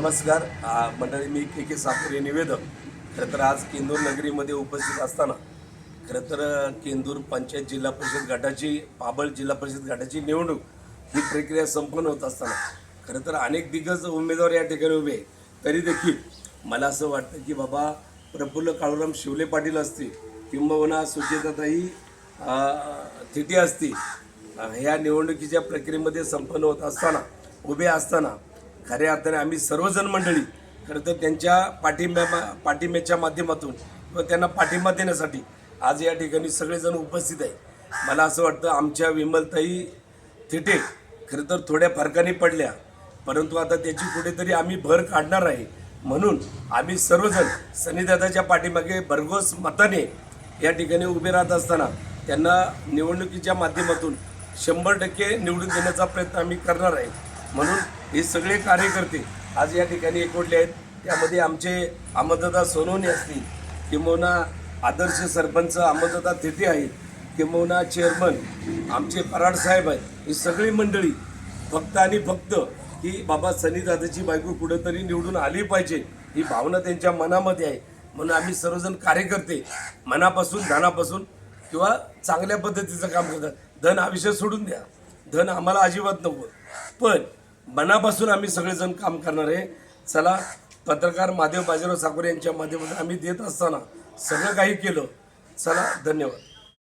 नमस्कार मंडळी, मी के सापुरे निवेदक. खरं तर आज केंदूर नगरीमध्ये उपस्थित असताना खरं तर केंदूर पंचायत जिल्हा परिषद गटाची पाबळ जिल्हा परिषद गटाची निवडणूक ही प्रक्रिया संपन्न होत असताना खरं तर अनेक दिग्गज उमेदवार या ठिकाणी उभे, तरी देखील मला असं वाटतं की बाबा प्रफुल्ल काळूराम शिवले पाटील असतील किंबहुना सुचेताताई थिटे असतील, ह्या निवडणुकीच्या प्रक्रियेमध्ये संपन्न होत असताना उभे असताना खऱ्या अर्थाने आम्ही सर्वजण मंडळी खरं तर त्यांच्या पाठिंब्याच्या माध्यमातून व त्यांना पाठिंबा देण्यासाठी आज या ठिकाणी सगळेजण उपस्थित आहे. मला असं वाटतं आमच्या विमलताई थिटे खरं तर थोड्या फरकाने पडल्या, परंतु आता त्याची कुठेतरी आम्ही भर काढणार आहे. म्हणून आम्ही सर्वजण सनीदादाच्या पाठीमागे भरघोस मताने या ठिकाणी उभे राहत असताना त्यांना निवडणुकीच्या माध्यमातून 100% निवडून देण्याचा प्रयत्न आम्ही करणार आहे. म्हणून हे सगळे कार्यकर्ते आज या ठिकाणी एकवटले आहेत. त्यामध्ये आमचे अहमददादा सोनवणे असतील किंबहुना आदर्श सरपंच अहमददादा थिटे आहेत किंबहुना चेअरमन आमचे पराड साहेब आहेत. ही सगळी मंडळी फक्त आणि फक्त की बाबा सनीदादाची बायको कुठेतरी निवडून आली पाहिजे ही भावना त्यांच्या मनामध्ये आहे. म्हणून आम्ही सर्वजण कार्यकर्ते मनापासून धनापासून किंवा चांगल्या पद्धतीचं काम करतात. धन हा विषय सोडून द्या, धन आम्हाला अजिबात नको, पण मनापासून आम्ही सगळेजण काम करणार आहे. चला, पत्रकार महादेव बाजीराव साकुरे यांच्या माध्यमातून आम्ही देत असताना सगळं काही केलं. चला, धन्यवाद.